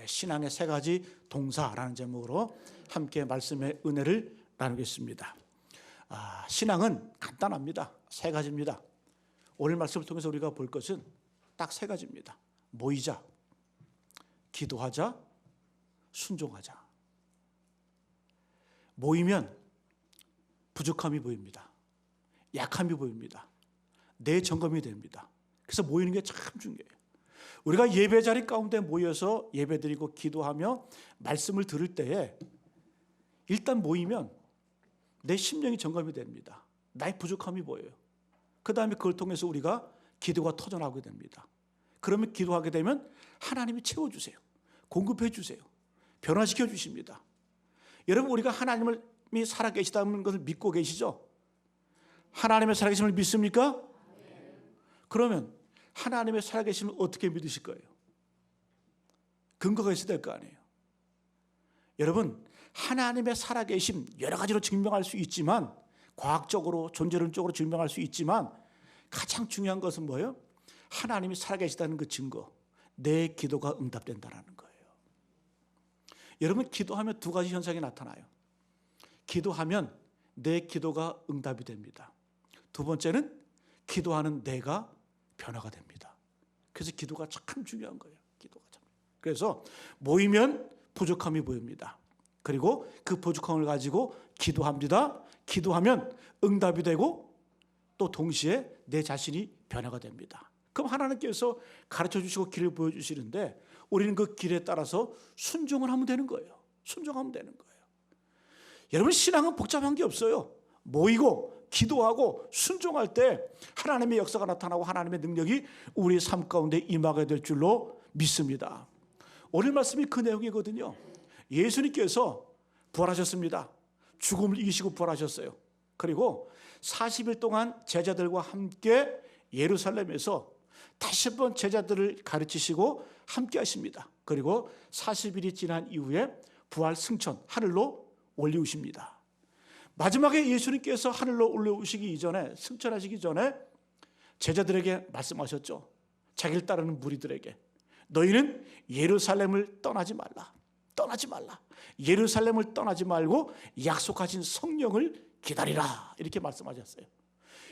신앙의 세 가지 동사라는 제목으로 함께 말씀의 은혜를 나누겠습니다. 신앙은 간단합니다. 세 가지입니다. 오늘 말씀을 통해서 우리가 볼 것은 딱 세 가지입니다. 모이자, 기도하자, 순종하자. 모이면 부족함이 보입니다. 약함이 보입니다. 내 점검이 됩니다. 그래서 모이는 게 참 중요해요. 우리가 예배 자리 가운데 모여서 예배드리고 기도하며 말씀을 들을 때에 일단 모이면 내 심령이 점검이 됩니다. 나의 부족함이 보여요. 그 다음에 그걸 통해서 우리가 기도가 터져나오게 됩니다. 그러면 기도하게 되면 하나님이 채워주세요. 공급해 주세요. 변화시켜 주십니다. 여러분, 우리가 하나님이 살아계시다는 것을 믿고 계시죠? 하나님의 살아계심을 믿습니까? 그러면 하나님의 살아계심을 어떻게 믿으실 거예요? 근거가 있어야 될 거 아니에요. 여러분, 하나님의 살아계심 여러 가지로 증명할 수 있지만, 과학적으로 존재론적으로 증명할 수 있지만, 가장 중요한 것은 뭐예요? 하나님이 살아계시다는 그 증거, 내 기도가 응답된다는 거예요. 여러분, 기도하면 두 가지 현상이 나타나요. 기도하면 내 기도가 응답이 됩니다. 두 번째는 기도하는 내가 변화가 됩니다. 그래서 기도가 참 중요한 거예요. 기도가 참. 그래서 모이면 부족함이 보입니다. 그리고 그 부족함을 가지고 기도합니다. 기도하면 응답이 되고 또 동시에 내 자신이 변화가 됩니다. 그럼 하나님께서 가르쳐 주시고 길을 보여주시는데 우리는 그 길에 따라서 순종을 하면 되는 거예요. 순종하면 되는 거예요. 여러분, 신앙은 복잡한 게 없어요. 모이고 기도하고 순종할 때 하나님의 역사가 나타나고 하나님의 능력이 우리의 삶 가운데 임하게 될 줄로 믿습니다. 오늘 말씀이 그 내용이거든요. 예수님께서 부활하셨습니다. 죽음을 이기시고 부활하셨어요. 그리고 40일 동안 제자들과 함께 예루살렘에서 다시 한번 제자들을 가르치시고 함께 하십니다. 그리고 40일이 지난 이후에 부활 승천, 하늘로 올리우십니다. 마지막에 예수님께서 하늘로 올라오시기 이전에, 승천하시기 전에 제자들에게 말씀하셨죠. 자기를 따르는 무리들에게 너희는 예루살렘을 떠나지 말라. 떠나지 말라. 예루살렘을 떠나지 말고 약속하신 성령을 기다리라. 이렇게 말씀하셨어요.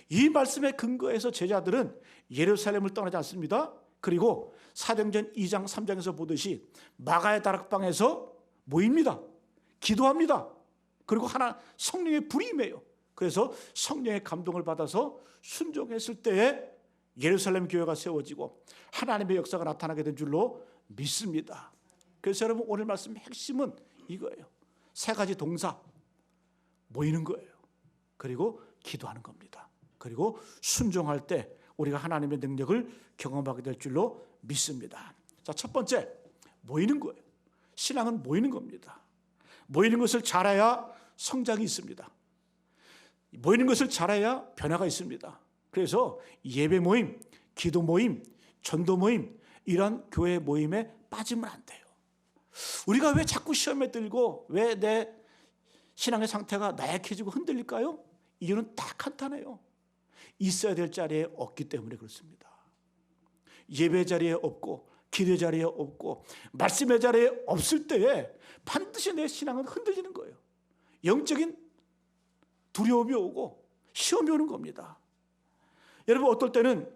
이 말씀에 근거해서 제자들은 예루살렘을 떠나지 않습니다. 그리고 사도행전 2장 3장에서 보듯이 마가의 다락방에서 모입니다. 기도합니다. 그리고 성령의 불이 임해요. 그래서 성령의 감동을 받아서 순종했을 때에 예루살렘 교회가 세워지고 하나님의 역사가 나타나게 된 줄로 믿습니다. 그래서 여러분, 오늘 말씀 핵심은 이거예요. 세 가지 동사, 모이는 거예요. 그리고 기도하는 겁니다. 그리고 순종할 때 우리가 하나님의 능력을 경험하게 될 줄로 믿습니다. 자, 첫 번째, 모이는 거예요. 신앙은 모이는 겁니다. 모이는 것을 잘해야 성장이 있습니다. 모이는 것을 잘해야 변화가 있습니다. 그래서 예배 모임, 기도 모임, 전도 모임, 이런 교회 모임에 빠지면 안 돼요. 우리가 왜 자꾸 시험에 들고 왜 내 신앙의 상태가 나약해지고 흔들릴까요? 이유는 딱 간단해요. 있어야 될 자리에 없기 때문에 그렇습니다. 예배 자리에 없고 기도 자리에 없고 말씀의 자리에 없을 때에 반드시 내 신앙은 흔들리는 거예요. 영적인 두려움이 오고 시험이 오는 겁니다. 여러분, 어떨 때는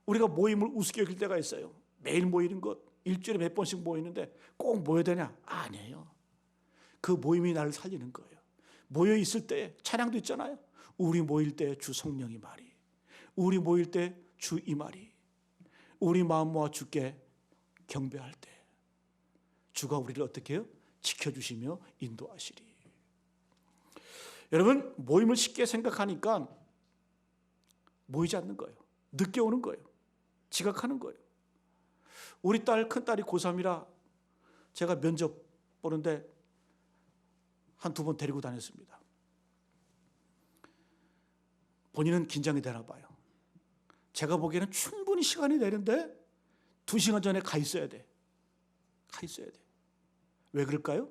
우리가 모임을 우습게 여길 때가 있어요. 매일 모이는 것, 일주일에 몇 번씩 모이는데 꼭 모여야 되냐? 아니에요. 그 모임이 나를 살리는 거예요. 모여 있을 때 찬양도 있잖아요. 우리 모일 때 주 성령이 말이, 우리 모일 때 주 이 말이, 우리 마음 모아 주께 경배할 때 주가 우리를 어떻게 해요? 지켜주시며 인도하시리. 여러분, 모임을 쉽게 생각하니까 모이지 않는 거예요. 늦게 오는 거예요. 지각하는 거예요. 우리 딸, 큰딸이 고3이라 제가 면접 보는데 한두 번 데리고 다녔습니다. 본인은 긴장이 되나 봐요. 제가 보기에는 충분히 시간이 되는데 2시간 전에 가 있어야 돼. 가 있어야 돼. 왜 그럴까요?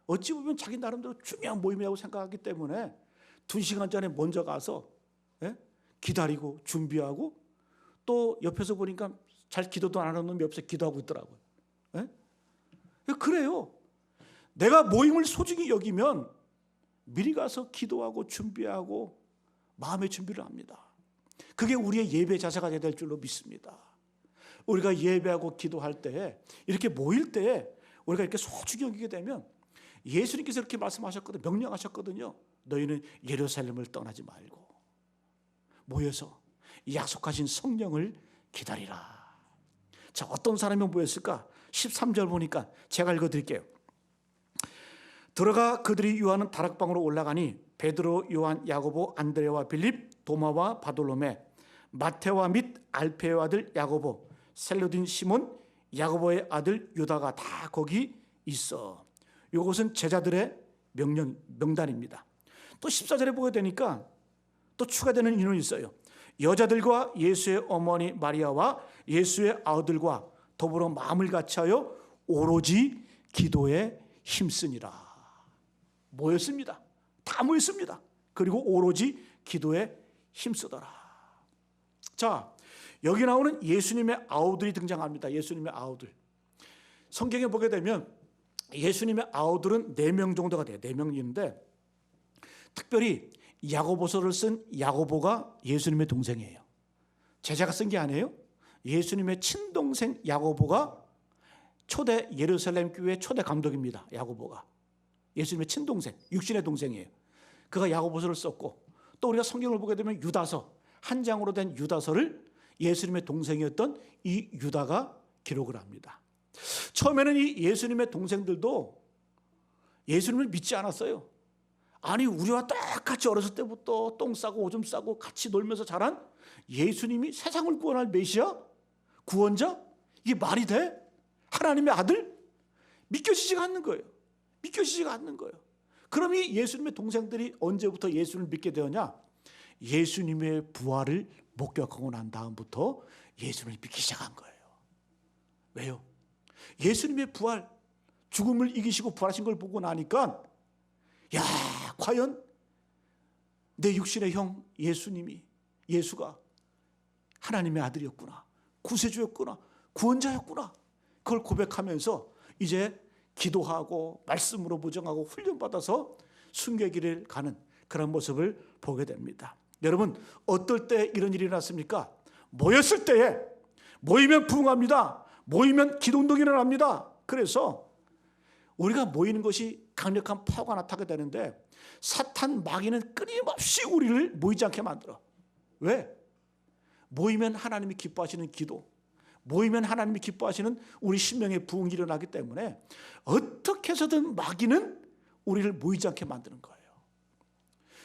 어찌 보면 자기 나름대로 중요한 모임이라고 생각하기 때문에 2시간 전에 먼저 가서 기다리고 준비하고 또 옆에서 보니까 잘 기도도 안 하는 놈이 옆에서 기도하고 있더라고요. 그래요. 내가 모임을 소중히 여기면 미리 가서 기도하고 준비하고 마음의 준비를 합니다. 그게 우리의 예배 자세가 될 줄로 믿습니다. 우리가 예배하고 기도할 때, 이렇게 모일 때 우리가 이렇게 소중히 여기게 되면 예수님께서 이렇게 말씀하셨거든요. 명령하셨거든요. 너희는 예루살렘을 떠나지 말고 모여서 약속하신 성령을 기다리라. 자, 어떤 사람이 모였을까? 13절 보니까 제가 읽어드릴게요. 들어가 그들이 유하는 다락방으로 올라가니 베드로, 요한, 야고보, 안드레와 빌립, 도마와 바돌로메, 마테와 및 알페의 아들 야고보, 셀로딘 시몬, 야고보의 아들 유다가 다 거기 있어. 이것은 제자들의 명단입니다. 또 14절에 보게 되니까 또 추가되는 인원이 있어요. 여자들과 예수의 어머니 마리아와 예수의 아들과 더불어 마음을 같이하여 오로지 기도에 힘쓰니라. 모였습니다. 다 모였습니다. 그리고 오로지 기도에 힘쓰더라. 자, 여기 나오는 예수님의 아우들이 등장합니다. 예수님의 아우들. 성경에 보게 되면 예수님의 아우들은 4명 정도가 돼요. 4명인데 특별히 야고보서를 쓴 야고보가 예수님의 동생이에요. 제자가 쓴 게 아니에요. 예수님의 친동생 야고보가 초대 예루살렘 교회 초대 감독입니다. 야고보가 예수님의 친동생, 육신의 동생이에요. 그가 야고보서를 썼고, 또 우리가 성경을 보게 되면 유다서, 한 장으로 된 유다서를 예수님의 동생이었던 이 유다가 기록을 합니다. 처음에는 이 예수님의 동생들도 예수님을 믿지 않았어요. 아니, 우리와 똑같이 어렸을 때부터 똥 싸고 오줌 싸고 같이 놀면서 자란 예수님이 세상을 구원할 메시아? 구원자? 이게 말이 돼? 하나님의 아들? 믿겨지지가 않는 거예요. 믿겨지지가 않는 거예요. 그럼 이 예수님의 동생들이 언제부터 예수를 믿게 되었냐? 예수님의 부활을 목격하고 난 다음부터 예수님을 믿기 시작한 거예요. 왜요? 예수님의 부활, 죽음을 이기시고 부활하신 걸 보고 나니까, 야, 과연 내 육신의 형 예수가 하나님의 아들이었구나, 구세주였구나, 구원자였구나, 그걸 고백하면서 이제 기도하고 말씀으로 보정하고 훈련받아서 순교의 길을 가는 그런 모습을 보게 됩니다. 여러분, 어떨 때 이런 일이 났습니까? 모였을 때에, 모이면 부흥합니다. 모이면 기도운동이 일어납니다. 그래서 우리가 모이는 것이 강력한 파워가 나타나게 되는데, 사탄 마귀는 끊임없이 우리를 모이지 않게 만들어. 왜? 모이면 하나님이 기뻐하시는 기도, 모이면 하나님이 기뻐하시는 우리 심령의 부흥이 일어나기 때문에 어떻게 해서든 마귀는 우리를 모이지 않게 만드는 거예요.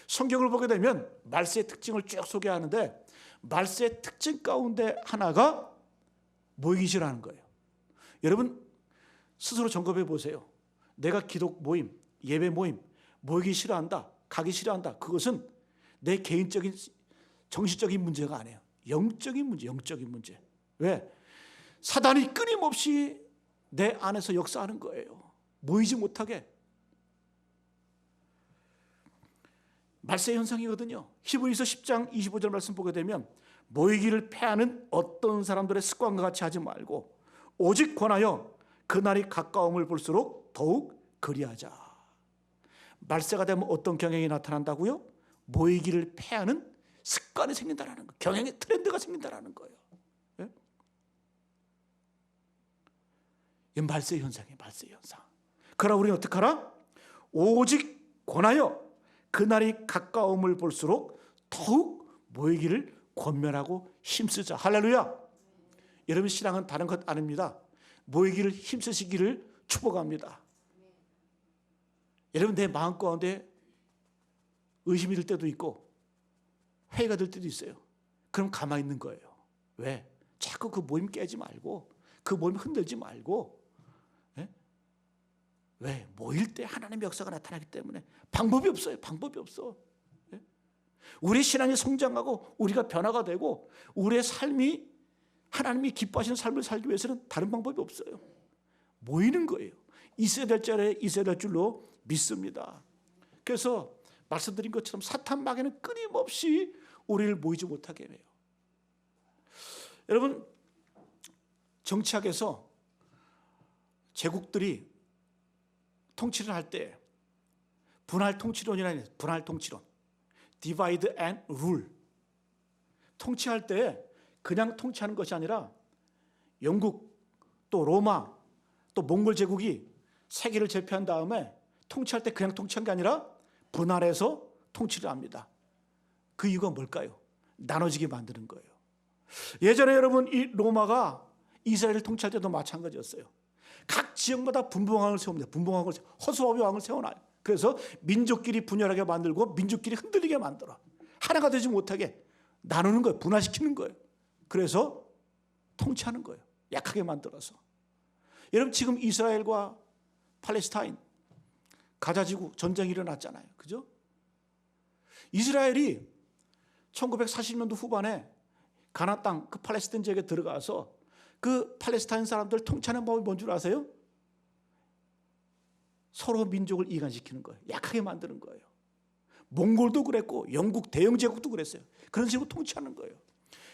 성경을 보게 되면 말세의 특징을 쭉 소개하는데, 말세의 특징 가운데 하나가 모이기 싫어하는 거예요. 여러분, 스스로 점검해 보세요. 내가 기도 모임, 예배 모임, 모이기 싫어한다, 가기 싫어한다. 그것은 내 개인적인 정신적인 문제가 아니에요. 영적인 문제, 영적인 문제. 왜? 사단이 끊임없이 내 안에서 역사하는 거예요. 모이지 못하게. 말세 현상이거든요. 히브리서 10장 25절 말씀 보게 되면, 모이기를 패하는 어떤 사람들의 습관과 같이 하지 말고 오직 권하여 그날이 가까움을 볼수록 더욱 그리하자. 말세가 되면 어떤 경향이 나타난다고요? 모이기를 패하는 습관이 생긴다는 거예요. 경향의 트렌드가 생긴다는 거예요. 예? 이 말세 현상이에요. 말세 현상. 그러나 우리는 어떻게 하라? 오직 권하여 그날이 가까움을 볼수록 더욱 모이기를 권면하고 힘쓰자. 할렐루야. 여러분, 신앙은 다른 것 아닙니다. 모이기를 힘쓰시기를 축복합니다. 여러분, 내 마음 가운데 의심이 들 때도 있고 회의가 들 때도 있어요. 그럼 가만히 있는 거예요. 왜? 자꾸 그 모임 깨지 말고, 그 모임 흔들지 말고. 예? 왜? 모일 때 하나님의 역사가 나타나기 때문에. 방법이 없어요. 방법이 없어. 예? 우리의 신앙이 성장하고 우리가 변화가 되고 우리의 삶이 하나님이 기뻐하시는 삶을 살기 위해서는 다른 방법이 없어요. 모이는 거예요. 있어야 될 자리에 있어야 될 줄로 믿습니다. 그래서 말씀드린 것처럼 사탄 마귀는 끊임없이 우리를 모이지 못하게 해요. 여러분, 정치학에서 제국들이 통치를 할 때 분할 통치론이라는 분할 통치론, divide and rule. 통치할 때 그냥 통치하는 것이 아니라 영국 또 로마 또 몽골 제국이 세계를 제패한 다음에 통치할 때 그냥 통치한 게 아니라 분할해서 통치를 합니다. 그 이유가 뭘까요? 나눠지게 만드는 거예요. 예전에 여러분 이 로마가 이스라엘을 통치할 때도 마찬가지였어요. 각 지역마다 분봉왕을 세웁니다. 분봉왕을 허수아비 왕을 세워놔요. 그래서 민족끼리 분열하게 만들고 민족끼리 흔들리게 만들어. 하나가 되지 못하게 나누는 거예요. 분화시키는 거예요. 그래서 통치하는 거예요. 약하게 만들어서. 여러분 지금 이스라엘과 팔레스타인 가자지구 전쟁이 일어났잖아요. 그죠? 이스라엘이 1940년도 후반에 가나안 땅 그 팔레스타인 지역에 들어가서 그 팔레스타인 사람들 통치하는 법이 뭔 줄 아세요? 서로 민족을 이간시키는 거예요. 약하게 만드는 거예요. 몽골도 그랬고 영국 대영 제국도 그랬어요. 그런 식으로 통치하는 거예요.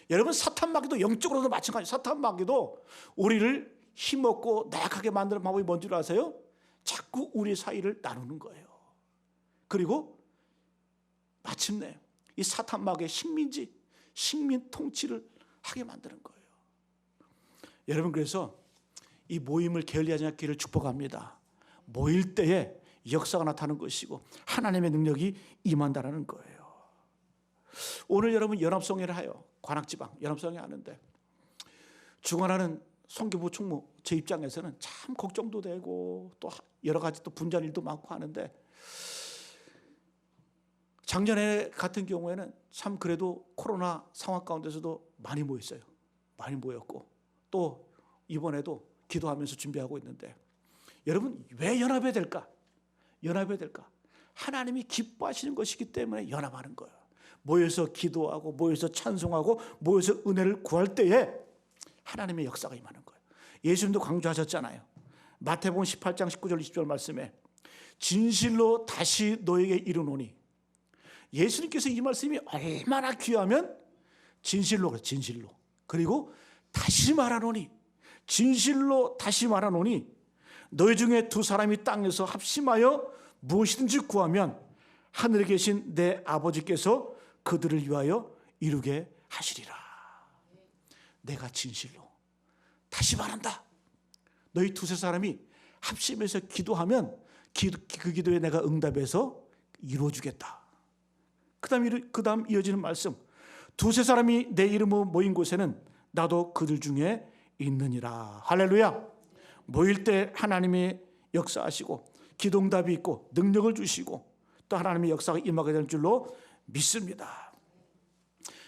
여러분 사탄 마귀도 영적으로도 마찬가지예요. 사탄 마귀도 우리를 힘없고 나약하게 만드는 방법이 뭔 줄 아세요? 자꾸 우리 사이를 나누는 거예요. 그리고 마침내 이 사탄 마귀의 식민 통치를 하게 만드는 거예요. 여러분 그래서 이 모임을 게을리하지 않기를 축복합니다. 모일 때에 역사가 나타나는 것이고 하나님의 능력이 임한다는 거예요. 오늘 여러분 연합성회를 해요. 관악지방 연합성회 하는데 주관하는 송교부 총무 제 입장에서는 참 걱정도 되고 또 여러 가지 또 분주한 일도 많고 하는데 작년에 같은 경우에는 참 그래도 코로나 상황 가운데서도 많이 모였어요. 많이 모였고 또 이번에도 기도하면서 준비하고 있는데 여러분 왜 연합해야 될까? 연합해야 될까? 하나님이 기뻐하시는 것이기 때문에 연합하는 거예요. 모여서 기도하고 모여서 찬송하고 모여서 은혜를 구할 때에 하나님의 역사가 임하는 거예요. 예수님도 강조하셨잖아요. 마태복음 18장 19절 20절 말씀에 진실로 다시 너에게 이르노니 예수님께서 이 말씀이 얼마나 귀하면 진실로 그래 진실로 그리고 다시 말하노니 진실로 다시 말하노니 너희 중에 두 사람이 땅에서 합심하여 무엇이든지 구하면 하늘에 계신 내 아버지께서 그들을 위하여 이루게 하시리라. 내가 진실로 다시 말한다. 너희 두세 사람이 합심해서 기도하면 그 기도에 내가 응답해서 이루어주겠다. 그 다음 이어지는 말씀 두세 사람이 내 이름으로 모인 곳에는 나도 그들 중에 있느니라. 할렐루야. 모일 때 하나님이 역사하시고 기도응답이 있고 능력을 주시고 또 하나님의 역사가 임하게 될 줄로 믿습니다.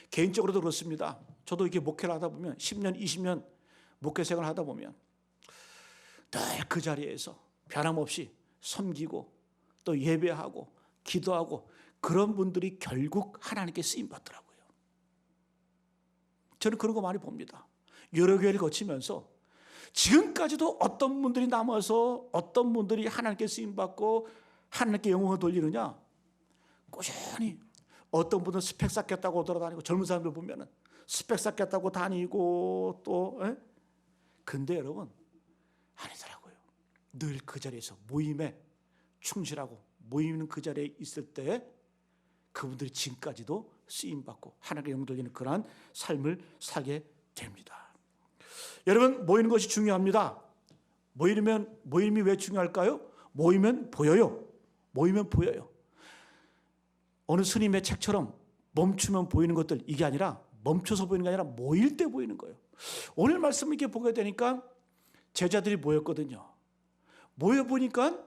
개인적으로도 그렇습니다. 저도 이렇게 목회를 하다 보면 10년 20년 목회 생활을 하다 보면 늘 그 자리에서 변함없이 섬기고 또 예배하고 기도하고 그런 분들이 결국 하나님께 쓰임받더라고요. 저는 그런 거 많이 봅니다. 여러 교회를 거치면서 지금까지도 어떤 분들이 남아서 어떤 분들이 하나님께 쓰임받고 하나님께 영광을 돌리느냐. 꾸준히 어떤 분은 스펙 쌓겠다고 돌아다니고 젊은 사람들 보면은 스펙 쌓겠다고 다니고 또 근데 여러분 아니더라고요. 늘 그 자리에서 모임에 충실하고 모이는 그 자리에 있을 때 그분들이 지금까지도 쓰임받고 하나님께 영광 돌리는 그러한 삶을 살게 됩니다. 여러분 모이는 것이 중요합니다. 모임이 왜 중요할까요? 모이면 보여요. 모이면 보여요. 어느 스님의 책처럼 멈추면 보이는 것들 이게 아니라 멈춰서 보이는 게 아니라 모일 때 보이는 거예요. 오늘 말씀을 이렇게 보게 되니까 제자들이 모였거든요. 모여보니까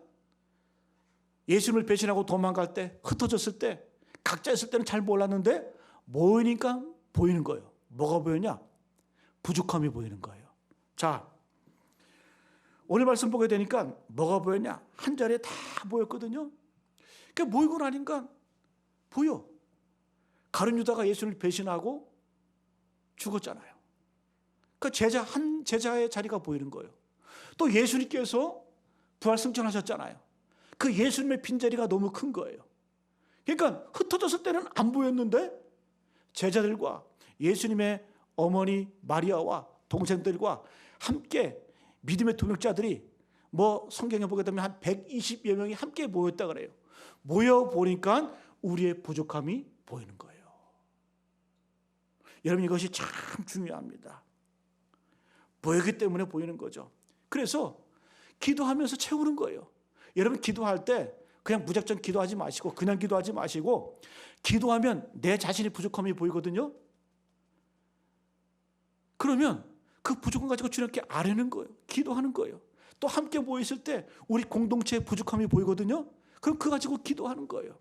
예수님을 배신하고 도망갈 때 흩어졌을 때 각자 있을 때는 잘 몰랐는데 모이니까 보이는 거예요. 뭐가 보이냐? 부족함이 보이는 거예요. 자, 오늘 말씀 보게 되니까 뭐가 보였냐? 한 자리에 다 모였거든요. 그러니까 모이고 나니까 보여. 가룟 유다가 예수님을 배신하고 죽었잖아요. 그러니까 한 제자의 자리가 보이는 거예요. 또 예수님께서 부활승천하셨잖아요. 그 예수님의 빈자리가 너무 큰 거예요. 그러니까 흩어졌을 때는 안 보였는데 제자들과 예수님의 어머니 마리아와 동생들과 함께 믿음의 동역자들이 뭐 성경에 보게 되면 한 120여 명이 함께 모였다 그래요. 모여 보니까 우리의 부족함이 보이는 거예요. 여러분, 이것이 참 중요합니다. 모였기 때문에 보이는 거죠. 그래서 기도하면서 채우는 거예요. 여러분, 기도할 때 그냥 무작정 기도하지 마시고, 그냥 기도하지 마시고, 기도하면 내 자신의 부족함이 보이거든요. 그러면 그 부족함 가지고 주님께 아뢰는 거예요. 기도하는 거예요. 또 함께 모였을 때 우리 공동체의 부족함이 보이거든요. 그럼 그거 가지고 기도하는 거예요.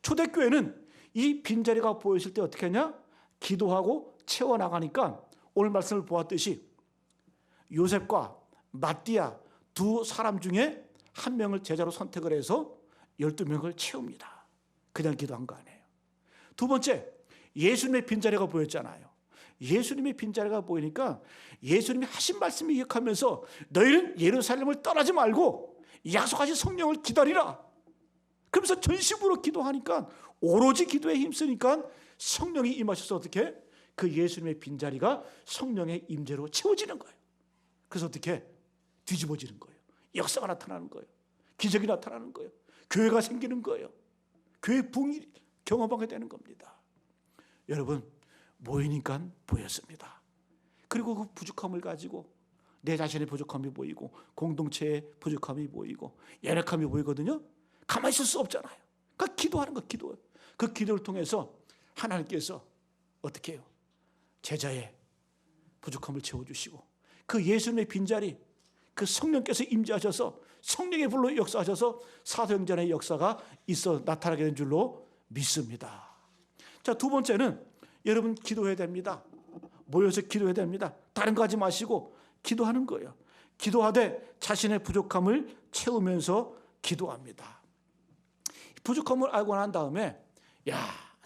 초대교회는 이 빈자리가 보였을 때 어떻게 하냐? 기도하고 채워나가니까 오늘 말씀을 보았듯이 요셉과 마띠아 두 사람 중에 한 명을 제자로 선택을 해서 12명을 채웁니다. 그냥 기도한 거 아니에요. 두 번째, 예수님의 빈자리가 보였잖아요. 예수님의 빈자리가 보이니까 예수님이 하신 말씀을 기억하면서 너희는 예루살렘을 떠나지 말고 약속하신 성령을 기다리라. 그러면서 전심으로 기도하니까, 오로지 기도에 힘쓰니까 성령이 임하셔서 어떻게? 그 예수님의 빈자리가 성령의 임재로 채워지는 거예요. 그래서 어떻게? 뒤집어지는 거예요. 역사가 나타나는 거예요. 기적이 나타나는 거예요. 교회가 생기는 거예요. 교회 부흥이 경험하게 되는 겁니다. 여러분, 모이니까 보였습니다. 그리고 그 부족함을 가지고 내 자신의 부족함이 보이고 공동체의 부족함이 보이고 연약함이 보이거든요. 가만히 있을 수 없잖아요. 그러니까 기도하는 거, 기도. 그 기도를 통해서 하나님께서 어떻게 해요? 제자의 부족함을 채워주시고 그 예수님의 빈자리, 그 성령께서 임재하셔서 성령의 불로 역사하셔서 사도행전의 역사가 있어 나타나게 된 줄로 믿습니다. 자, 두 번째는 여러분, 기도해야 됩니다. 모여서 기도해야 됩니다. 다른 거 하지 마시고 기도하는 거예요. 기도하되 자신의 부족함을 채우면서 기도합니다. 부족함을 알고 난 다음에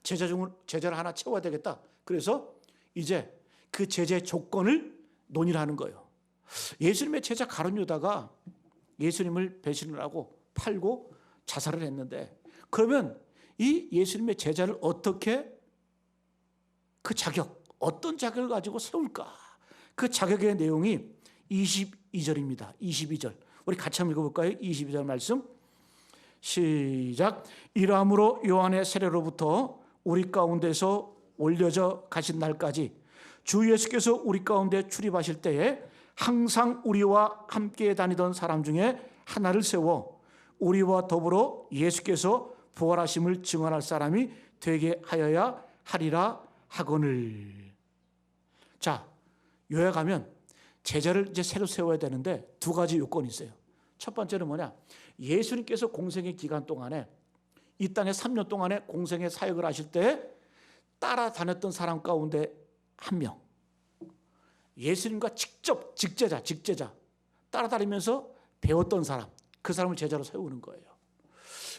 제자를 하나 채워야 되겠다. 그래서 이제 그 제자의 조건을 논의를 하는 거예요. 예수님의 제자 가룟 유다가 예수님을 배신을 하고 팔고 자살을 했는데, 그러면 이 예수님의 제자를 어떻게, 그 자격, 어떤 자격을 가지고 세울까? 그 자격의 내용이 22절입니다. 22절. 우리 같이 한번 읽어볼까요? 22절 말씀. 시작. 이러함으로 요한의 세례로부터 우리 가운데서 올려져 가신 날까지 주 예수께서 우리 가운데 출입하실 때에 항상 우리와 함께 다니던 사람 중에 하나를 세워 우리와 더불어 예수께서 부활하심을 증언할 사람이 되게 하여야 하리라 하거늘. 자, 요약하면 제자를 이제 새로 세워야 되는데 두 가지 요건이 있어요. 첫 번째는 뭐냐? 예수님께서 공생의 기간 동안에, 이 땅에 3년 동안에 공생의 사역을 하실 때 따라다녔던 사람 가운데 한 명, 예수님과 직접 직제자 따라다니면서 배웠던 사람, 그 사람을 제자로 세우는 거예요.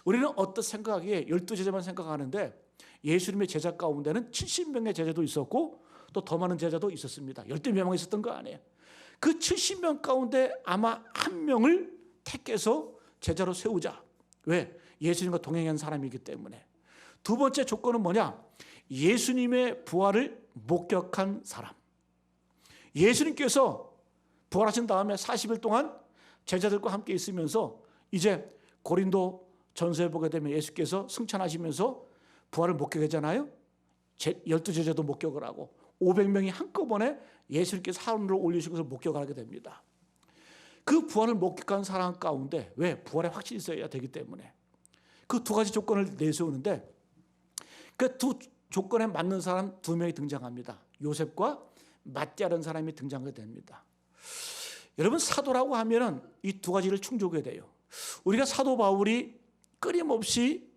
우리는 어떤 생각하기에 12제자만 생각하는데 예수님의 제자 가운데는 70명의 제자도 있었고 또 더 많은 제자도 있었습니다. 12명 있었던 거 아니에요. 그 70명 가운데 아마 한 명을 택해서 제자로 세우자. 왜? 예수님과 동행한 사람이기 때문에. 두 번째 조건은 뭐냐? 예수님의 부활을 목격한 사람. 예수님께서 부활하신 다음에 40일 동안 제자들과 함께 있으면서 이제 고린도 전서에 보게 되면 예수께서 승천하시면서 부활을 목격하잖아요. 12제자도 목격을 하고 500명이 한꺼번에 예수님께서 하늘로 올리신 것을 목격을 하게 됩니다. 그 부활을 목격한 사람 가운데, 왜? 부활에 확신이 있어야 되기 때문에 그 두 가지 조건을 내세우는데 그 두 조건에 맞는 사람 두 명이 등장합니다. 요셉과 마띠아라는 사람이 등장하게 됩니다. 여러분, 사도라고 하면은 이 두 가지를 충족해야 돼요. 우리가 사도 바울이 끊임없이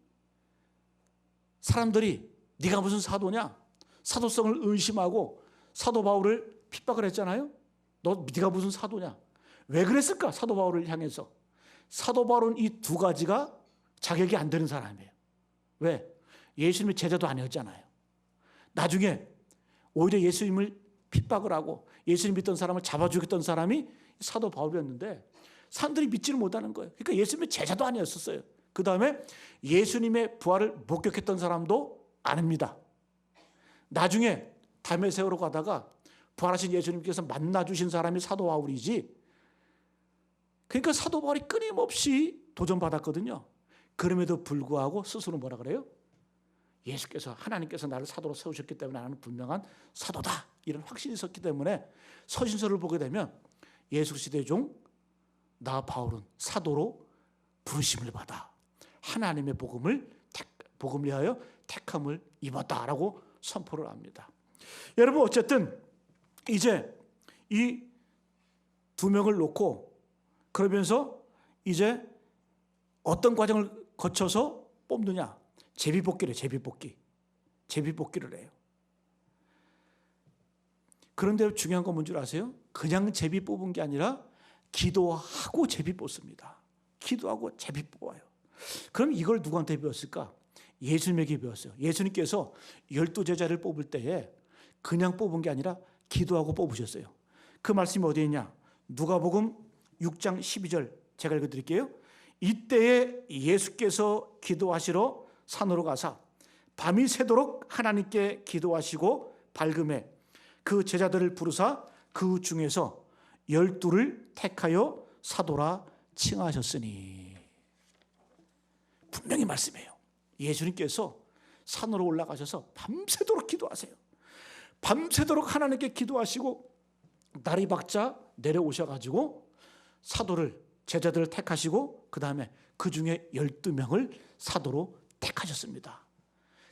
사람들이 네가 무슨 사도냐? 사도성을 의심하고 사도 바울을 핍박을 했잖아요. 네가 무슨 사도냐? 왜 그랬을까? 사도 바울을 향해서. 사도 바울은 이 두 가지가 자격이 안 되는 사람이에요. 왜? 예수님의 제자도 아니었잖아요. 나중에 오히려 예수님을 핍박을 하고 예수님 믿던 사람을 잡아 죽였던 사람이 사도 바울이었는데 사람들이 믿지를 못하는 거예요. 그러니까 예수님의 제자도 아니었었어요. 그 다음에 예수님의 부활을 목격했던 사람도 아닙니다. 나중에 담에 세우러 가다가 부활하신 예수님께서 만나주신 사람이 사도 바울이지 그러니까 사도 바울이 끊임없이 도전받았거든요. 그럼에도 불구하고 스스로 뭐라 그래요? 예수께서, 하나님께서 나를 사도로 세우셨기 때문에 나는 분명한 사도다, 이런 확신이 있었기 때문에 서신서를 보게 되면 예수 그리스도의 종 나 바울은 사도로 부르심을 받아 하나님의 복음을 위하여 택함을 입었다라고 선포를 합니다. 여러분, 어쨌든 이제 이 두 명을 놓고 그러면서 이제 어떤 과정을 거쳐서 뽑느냐? 제비뽑기를 해요. 그런데 중요한 건 뭔지 아세요? 그냥 제비 뽑은 게 아니라 기도하고 제비 뽑습니다. 기도하고 제비 뽑아요. 그럼 이걸 누구한테 배웠을까? 예수님에게 배웠어요. 예수님께서 12제자를 뽑을 때에 그냥 뽑은 게 아니라 기도하고 뽑으셨어요. 그 말씀이 어디에 있냐? 누가복음 6장 12절 제가 읽어드릴게요. 이때에 예수께서 기도하시러 산으로 가사 밤이 새도록 하나님께 기도하시고 밝음에 그 제자들을 부르사 그 중에서 12를 택하여 사도라 칭하셨으니. 분명히 말씀해요. 예수님께서 산으로 올라가셔서 밤새도록 기도하세요. 밤새도록 하나님께 기도하시고 날이 밝자 내려오셔가지고 사도를, 제자들을 택하시고 그 다음에 그 중에 12명을 사도로 택하셨습니다.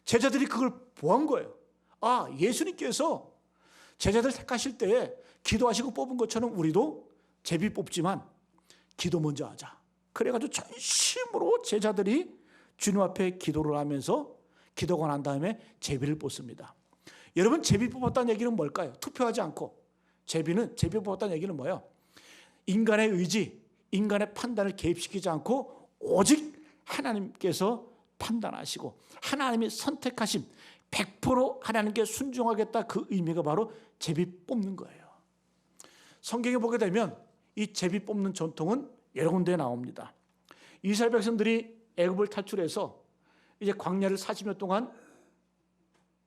제자들이 그걸 보한 거예요. 아, 예수님께서 제자들 택하실 때에 기도하시고 뽑은 것처럼 우리도 제비 뽑지만 기도 먼저 하자. 그래가지고 전심으로 제자들이 주님 앞에 기도를 하면서 기도가 난 다음에 제비를 뽑습니다. 여러분, 제비 뽑았다는 얘기는 뭘까요? 투표하지 않고. 제비 뽑았다는 얘기는 뭐예요? 인간의 의지, 인간의 판단을 개입시키지 않고 오직 하나님께서 판단하시고 하나님이 선택하심, 100% 하나님께 순종하겠다, 그 의미가 바로 제비 뽑는 거예요. 성경에 보게 되면 이 제비 뽑는 전통은 여러 군데에 나옵니다. 이스라엘 백성들이 애굽을 탈출해서 이제 광야를 40년 동안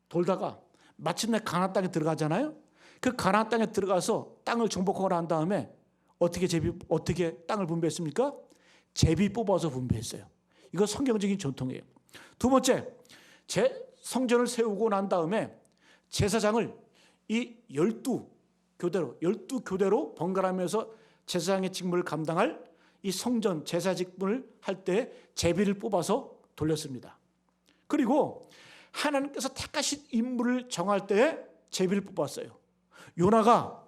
돌다가 마침내 가나안 땅에 들어가잖아요. 그 가나안 땅에 들어가서 땅을 정복하고 난 다음에 어떻게 땅을 분배했습니까? 제비 뽑아서 분배했어요. 이거 성경적인 전통이에요. 두 번째, 성전을 세우고 난 다음에 제사장을 이 12교대로 번갈아가면서 제사장의 직무를 감당할 이 성전 제사 직분을 할 때 제비를 뽑아서 돌렸습니다. 그리고 하나님께서 택하신 인물을 정할 때에 제비를 뽑았어요. 요나가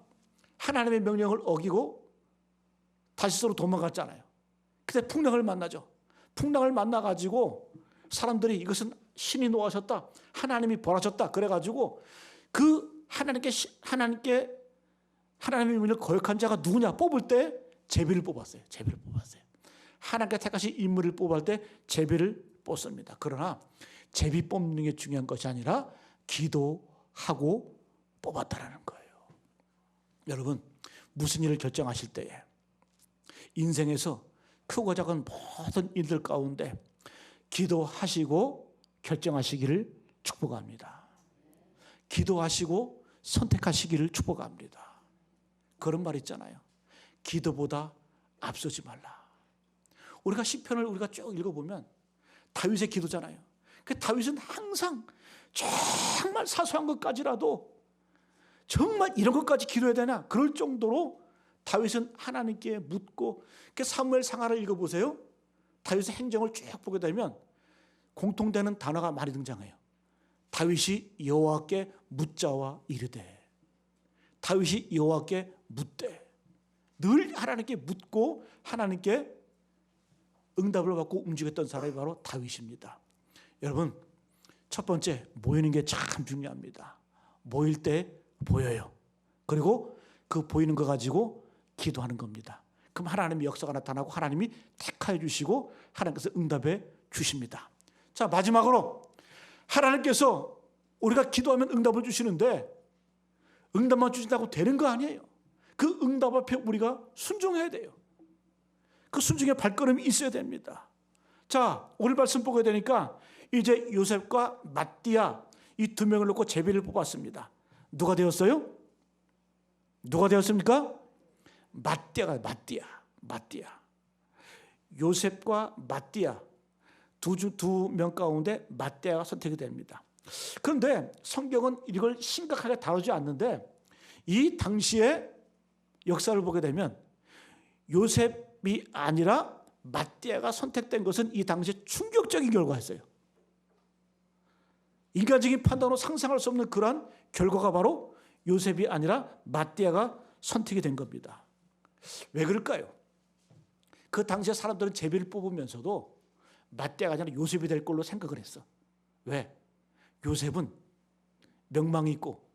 하나님의 명령을 어기고 다시스로 도망갔잖아요. 그때 풍랑을 만나죠. 풍랑을 만나가지고 사람들이 이것은 신이 노하셨다, 하나님이 벌하셨다 그래가지고 그 하나님의 명령을 거역한 자가 누구냐 뽑을 때 제비를 뽑았어요. 하나님께 택하신 인물을 뽑을 때 제비를 뽑습니다. 그러나 제비 뽑는 게 중요한 것이 아니라 기도하고 뽑았다라는 거예요. 여러분, 무슨 일을 결정하실 때에 인생에서 크고 작은 모든 일들 가운데 기도하시고 결정하시기를 축복합니다. 기도하시고 선택하시기를 축복합니다. 그런 말 있잖아요. 기도보다 앞서지 말라. 우리가 시편을 우리가 쭉 읽어보면 다윗의 기도잖아요. 그 다윗은 항상 정말 사소한 것까지라도 정말 이런 것까지 기도해야 되나? 그럴 정도로 다윗은 하나님께 묻고, 그 사무엘 상하를 읽어보세요. 다윗의 행정을 쭉 보게 되면 공통되는 단어가 많이 등장해요. 다윗이 여호와께 묻자와 이르되, 다윗이 여호와께 묻되, 늘 하나님께 묻고 하나님께 응답을 받고 움직였던 사람이 바로 다윗입니다. 여러분, 첫 번째, 모이는 게 참 중요합니다. 모일 때 보여요. 그리고 그 보이는 거 가지고 기도하는 겁니다. 그럼 하나님의 역사가 나타나고 하나님이 택하여 주시고 하나님께서 응답해 주십니다. 자, 마지막으로 하나님께서 우리가 기도하면 응답을 주시는데 응답만 주신다고 되는 거 아니에요. 그 응답 앞에 우리가 순종해야 돼요. 그 순종의 발걸음이 있어야 됩니다. 자, 오늘 말씀 보게 되니까 이제 요셉과 맏디아 이 두 명을 놓고 제비를 뽑았습니다. 누가 되었어요? 누가 되었습니까? 맏디아가 맏디아. 요셉과 마띠아 두 명 가운데 마띠아가 선택이 됩니다. 그런데 성경은 이걸 심각하게 다루지 않는데 이 당시의 역사를 보게 되면 요셉이 아니라 마띠아가 선택된 것은 이 당시에 충격적인 결과였어요. 인간적인 판단으로 상상할 수 없는 그러한 결과가 바로 요셉이 아니라 마띠아가 선택이 된 겁니다. 왜 그럴까요? 그 당시에 사람들은 제비를 뽑으면서도 마띠아가 아니라 요셉이 될 걸로 생각을 했어. 왜? 요셉은 명망이 있고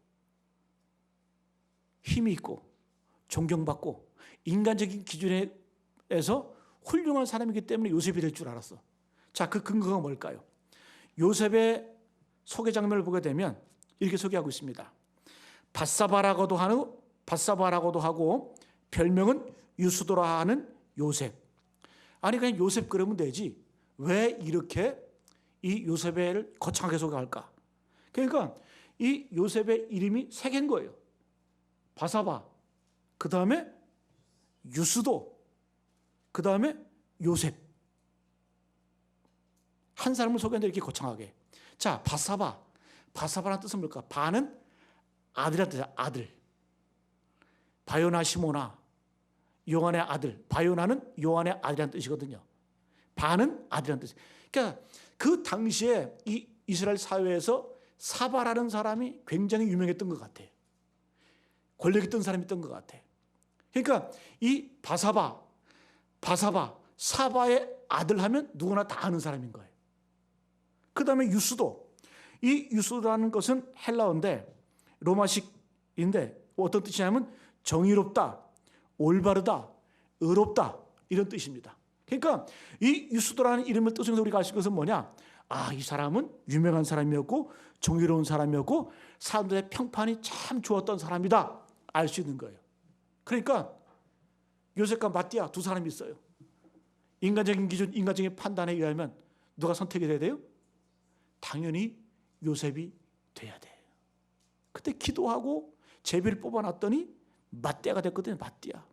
힘이 있고 존경받고 인간적인 기준에서 훌륭한 사람이기 때문에 요셉이 될 줄 알았어. 자, 그 근거가 뭘까요? 요셉의 소개 장면을 보게 되면 이렇게 소개하고 있습니다. 바사바라고도 하고 별명은 유수도라 하는 요셉. 아니 그냥 요셉 그러면 되지. 왜 이렇게 이 요셉을 거창하게 소개할까? 그러니까 이 요셉의 이름이 세 개인 거예요. 바사바, 그 다음에 유수도, 그 다음에 요셉. 한 사람을 소개하는데 이렇게 거창하게. 자, 바사바라는 뜻은 뭘까? 바는 아들이라는 뜻이야. 아들. 바요나 시모나, 요한의 아들. 바요나는 요한의 아들이라는 뜻이거든요. 바는 아들이라는 뜻. 그러니까 그 당시에 이 이스라엘 사회에서 사바라는 사람이 굉장히 유명했던 것 같아요. 권력 있던 사람이었던 것 같아. 그러니까 이 바사바, 사바의 아들 하면 누구나 다 아는 사람인 거예요. 그 다음에 유수도. 이 유수도라는 것은 헬라어인데 로마식인데 어떤 뜻이냐면 정의롭다, 올바르다, 의롭다 이런 뜻입니다. 그러니까 이 유수도라는 이름을 뜻에서 우리가 알 수 있는 것은 뭐냐? 아, 이 사람은 유명한 사람이었고 정의로운 사람이었고 사람들의 평판이 참 좋았던 사람이다 알 수 있는 거예요. 그러니까 요셉과 마띠아 두 사람이 있어요. 인간적인 기준, 인간적인 판단에 의하면 누가 선택이 돼야 돼요? 당연히 요셉이 돼야 돼요. 그때 기도하고 제비를 뽑아놨더니 마띠아가 됐거든요. 마띠아.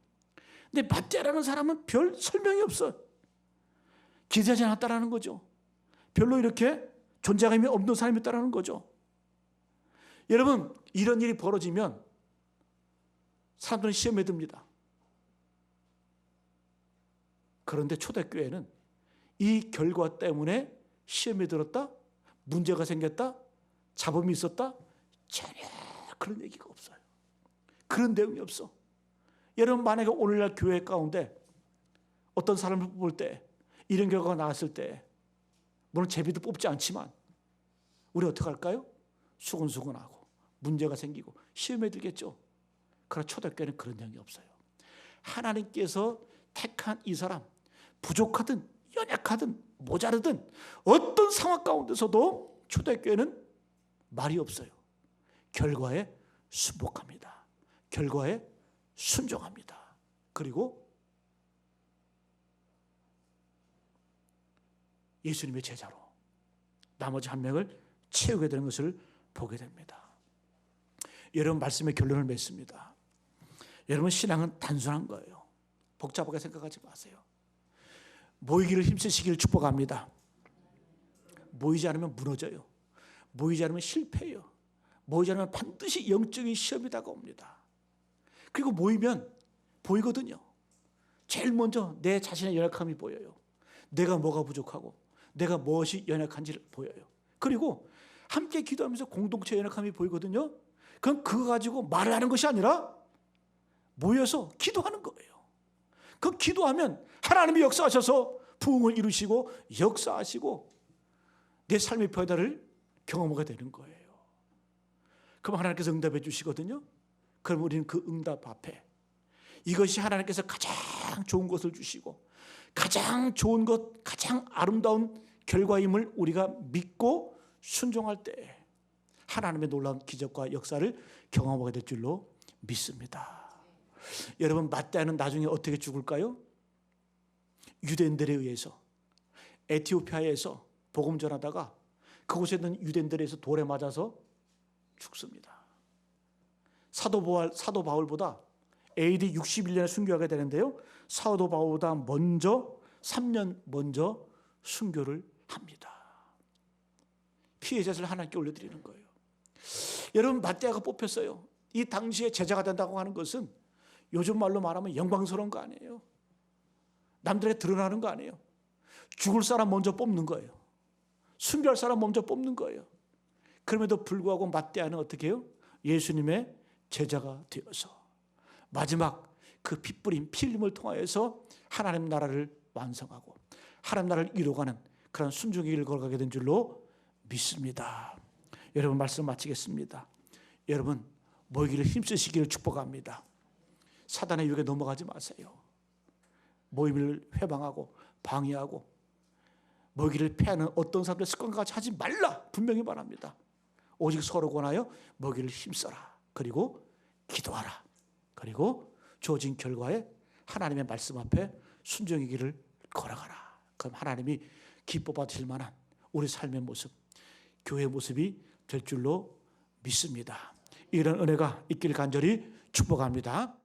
근데 마띠아라는 사람은 별 설명이 없어. 기대하지 않았다라는 거죠. 별로 이렇게 존재감이 없는 사람이었다라는 거죠. 여러분, 이런 일이 벌어지면 사람들은 시험에 듭니다. 그런데 초대교회는 이 결과 때문에 시험에 들었다, 문제가 생겼다, 잡음이 있었다, 전혀 그런 얘기가 없어요. 그런 내용이 없어. 여러분, 만약에 오늘날 교회 가운데 어떤 사람을 뽑을 때 이런 결과가 나왔을 때 물론 제비도 뽑지 않지만 우리 어떻게 할까요? 수근수근하고 문제가 생기고 시험에 들겠죠. 그러나 초대교회는 그런 내용이 없어요. 하나님께서 택한 이 사람 부족하든 연약하든 모자르든 어떤 상황 가운데서도 초대교회는 말이 없어요. 결과에 순복합니다. 결과에 순종합니다. 그리고 예수님의 제자로 나머지 한 명을 채우게 되는 것을 보게 됩니다. 여러분, 말씀의 결론을 맺습니다. 여러분, 신앙은 단순한 거예요. 복잡하게 생각하지 마세요. 모이기를 힘쓰시기를 축복합니다. 모이지 않으면 무너져요. 모이지 않으면 실패해요. 모이지 않으면 반드시 영적인 시험이 다가옵니다. 그리고 모이면 보이거든요. 제일 먼저 내 자신의 연약함이 보여요. 내가 뭐가 부족하고 내가 무엇이 연약한지를 보여요. 그리고 함께 기도하면서 공동체 연약함이 보이거든요. 그건 그거 가지고 말을 하는 것이 아니라 모여서 기도하는 거예요. 그 기도하면 하나님이 역사하셔서 부흥을 이루시고 역사하시고 내 삶의 변화를 경험하게 되는 거예요. 그럼 하나님께서 응답해 주시거든요. 그럼 우리는 그 응답 앞에 이것이 하나님께서 가장 좋은 것을 주시고 가장 좋은 것, 가장 아름다운 결과임을 우리가 믿고 순종할 때 하나님의 놀라운 기적과 역사를 경험하게 될 줄로 믿습니다. 여러분, 마띠아는 나중에 어떻게 죽을까요? 유대인들에 의해서 에티오피아에서 복음 전하다가 그곳에 있는 유대인들에 의해서 돌에 맞아서 죽습니다. 사도 바울보다 AD 61년에 순교하게 되는데요. 사도 바울보다 먼저 3년 먼저 순교를 합니다. 피해 제사를 하나님께 올려드리는 거예요. 여러분, 맏대아가 뽑혔어요. 이 당시에 제자가 된다고 하는 것은 요즘 말로 말하면 영광스러운 거 아니에요. 남들에게 드러나는 거 아니에요. 죽을 사람 먼저 뽑는 거예요. 순교할 사람 먼저 뽑는 거예요. 그럼에도 불구하고 맏대아는 어떻게 해요? 예수님의 제자가 되어서 마지막 그 피 뿌린 피 흘림을 통하여서 하나님 나라를 완성하고 하나님 나라를 이루어가는 그런 순종의 길을 걸어가게 된 줄로 믿습니다. 여러분, 말씀 마치겠습니다. 여러분, 모이기를 힘쓰시기를 축복합니다. 사단의 유혹에 넘어가지 마세요. 모임을 회방하고 방해하고 모이기를 패하는 어떤 사람들의 습관과 같이 하지 말라 분명히 말합니다. 오직 서로 권하여 모이기를 힘써라. 그리고 기도하라. 그리고 주어진 결과에 하나님의 말씀 앞에 순종의 길을 걸어가라. 그럼 하나님이 기뻐 받으실 만한 우리 삶의 모습, 교회의 모습이 될 줄로 믿습니다. 이런 은혜가 있기를 간절히 축복합니다.